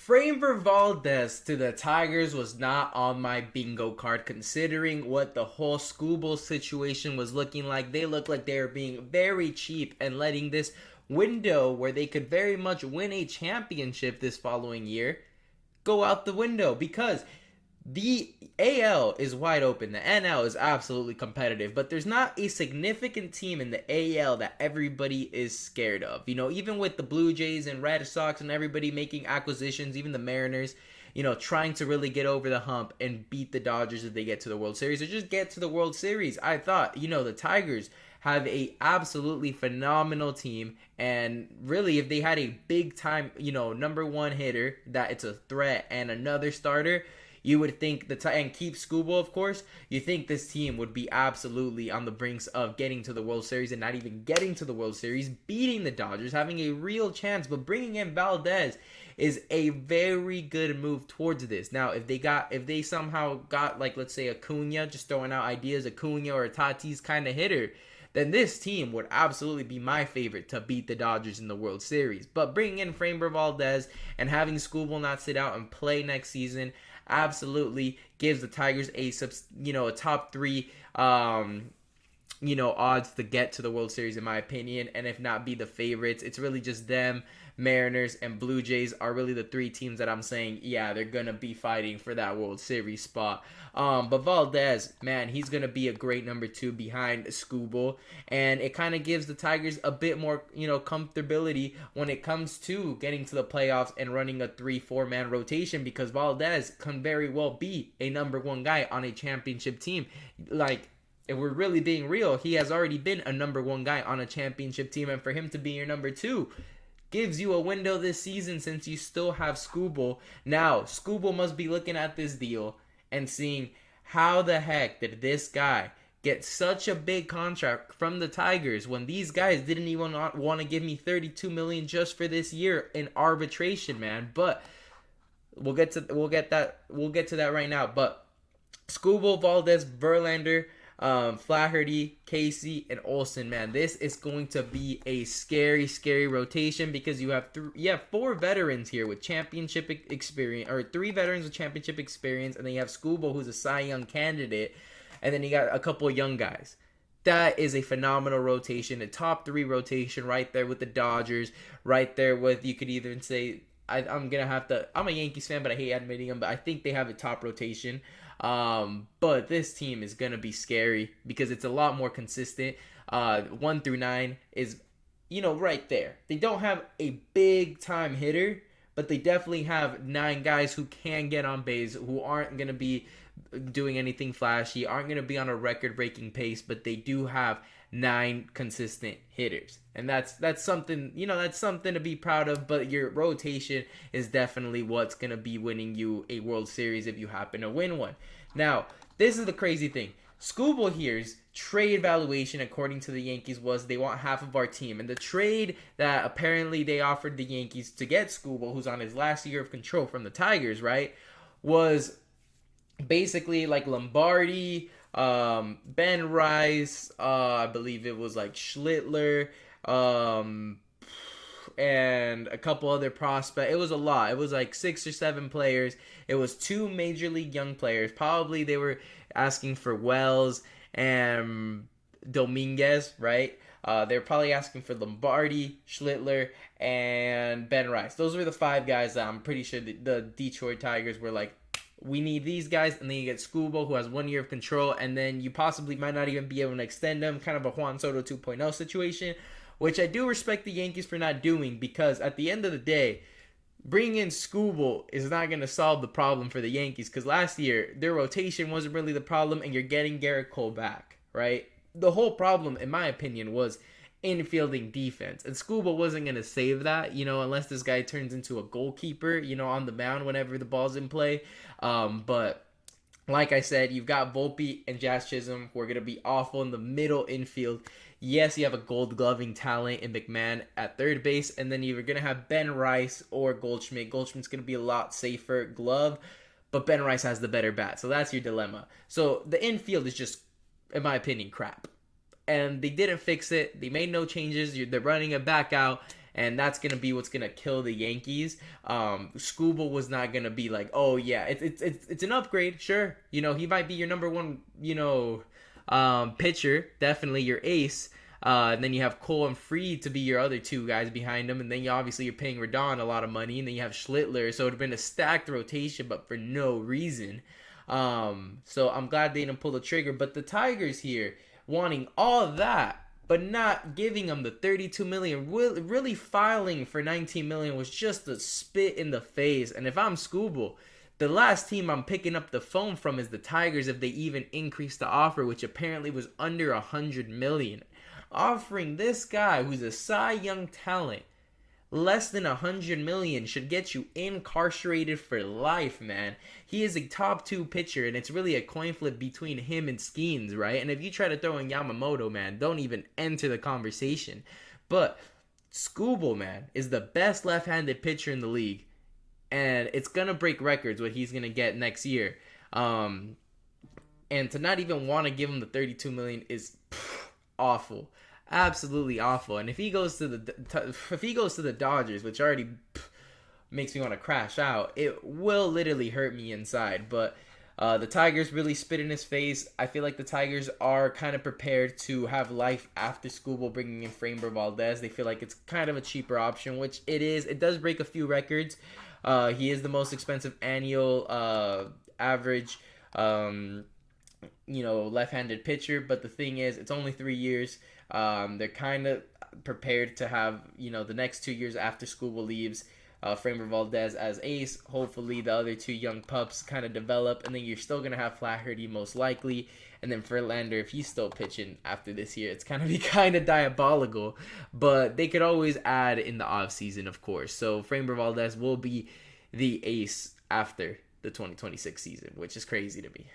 Framber Valdez to the Tigers was not on my bingo card considering what the whole Skubal situation was looking like. They looked like they were being very cheap and letting this window where they could very much win a championship this following year go out the window because the AL is wide open. The NL is absolutely competitive, but there's not a significant team in the AL that everybody is scared of. Even with the Blue Jays and Red Sox and everybody making acquisitions, even the Mariners, trying to really get over the hump and beat the Dodgers if they get to the World Series or just get to the World Series. I thought, the Tigers have a absolutely phenomenal team, and really if they had a big time, number one hitter that it's a threat and another starter, you would think and keep Skubal, of course, you think this team would be absolutely on the brinks of getting to the World Series and not even getting to the World Series, beating the Dodgers, having a real chance. But bringing in Valdez is a very good move towards this. Now, if they somehow got, like, let's say Acuna, just throwing out ideas, Acuna or a Tatis kind of hitter, then this team would absolutely be my favorite to beat the Dodgers in the World Series. But bringing in Framber Valdez and having Skubal not sit out and play next season absolutely gives the Tigers a top three odds to get to the World Series in my opinion, and if not be the favorites. It's really just them, Mariners, and Blue Jays are really the three teams that I'm saying, yeah, they're gonna be fighting for that World Series spot. But Valdez, man, he's gonna be a great number two behind Skubal, and it kind of gives the Tigers a bit more, comfortability when it comes to getting to the playoffs and running a 3-4 man rotation, because Valdez can very well be a number one guy on a championship team. Like, if we're really being real, he has already been a number one guy on a championship team, and for him to be your number two gives you a window this season since you still have Skubal. Now, Skubal must be looking at this deal and seeing how the heck did this guy get such a big contract from the Tigers when these guys didn't even want to give me $32 million just for this year in arbitration, man. But we'll get to that right now. But Skubal, Valdez, Verlander, Flaherty, Casey, and Olsen, man, this is going to be a scary rotation because you have four veterans here with championship experience, or three veterans with championship experience, and then you have Skubal, who's a Cy Young candidate, and then you got a couple of young guys. That is a phenomenal rotation, a top three rotation right there with the Dodgers, right there with, you could even say, I'm a Yankees fan, but I hate admitting them, but I think they have a top rotation. But this team is going to be scary because it's a lot more consistent. 1 through 9 is, right there. They don't have a big time hitter, but they definitely have 9 guys who can get on base, who aren't going to be doing anything flashy, aren't going to be on a record-breaking pace, but they do have 9 consistent hitters. And that's something, that's something to be proud of, but your rotation is definitely what's going to be winning you a World Series if you happen to win one. Now, this is the crazy thing. Skubal here's trade valuation, according to the Yankees, was they want half of our team. And the trade that apparently they offered the Yankees to get Skubal, who's on his last year of control from the Tigers, right, was basically like Lombardi, Ben Rice, I believe it was like Schlittler, and a couple other prospects. It was a lot. It was like 6 or 7 players. It was 2 major league young players. Probably they were asking for Wells and Dominguez, right? They're probably asking for Lombardi, Schlittler, and Ben Rice. Those were the 5 guys that I'm pretty sure the Detroit Tigers were like, we need these guys. And then you get Skubal, who has 1 year of control, and then you possibly might not even be able to extend them. Kind of a Juan Soto 2.0 situation, which I do respect the Yankees for not doing, because at the end of the day, bringing in Skubal is not going to solve the problem for the Yankees, because last year their rotation wasn't really the problem, and you're getting Garrett Cole back, right? The whole problem, in my opinion, was infielding defense, and Skubal wasn't going to save that, unless this guy turns into a goalkeeper, on the mound whenever the ball's in play. But like I said, you've got Volpe and Jazz Chisholm, who are going to be awful in the middle infield. Yes, you have a gold gloving talent in McMahon at third base, and then you're going to have Ben Rice or Goldschmidt. Goldschmidt's going to be a lot safer glove, but Ben Rice has the better bat, so that's your dilemma. So the infield is just, in my opinion, crap. And they didn't fix it. They made no changes. They're running it back out. and that's gonna be what's gonna kill the Yankees. Skubal was not gonna be like, oh yeah, it's an upgrade, sure. He might be your number one, pitcher, definitely your ace. And then you have Cole and Fried to be your other two guys behind him, and then you're paying Rodon a lot of money, and then you have Schlittler, so it would have been a stacked rotation, but for no reason. So I'm glad they didn't pull the trigger. But the Tigers here wanting all that, but not giving them the 32 million, really filing for 19 million was just a spit in the face. And if I'm Skubal, the last team I'm picking up the phone from is the Tigers if they even increase the offer, which apparently was under 100 million. Offering this guy who's a Cy Young talent less than 100 million should get you incarcerated for life, man. He is a top 2 pitcher, and it's really a coin flip between him and Skeens, right? And if you try to throw in Yamamoto, man, don't even enter the conversation. But Skubal, man, is the best left-handed pitcher in the league, and it's gonna break records what he's gonna get next year. And to not even want to give him the 32 million is awful. Absolutely awful. And if he goes to the Dodgers, which already makes me want to crash out, it will literally hurt me inside. But the Tigers really spit in his face. I feel like the Tigers are kind of prepared to have life after Skubal bringing in Framber Valdez. They feel like it's kind of a cheaper option, which it is. It does break a few records. He is the most expensive annual average left-handed pitcher, but the thing is, it's only 3 years. They're kind of prepared to have, the next 2 years after Skubal leaves, Framber Valdez as ace. Hopefully the other 2 young pups kind of develop, and then you're still going to have Flaherty most likely, and then Verlander, if he's still pitching after this year, it's going to be kind of diabolical, but they could always add in the offseason, of course. So Framber Valdez will be the ace after the 2026 season, which is crazy to me.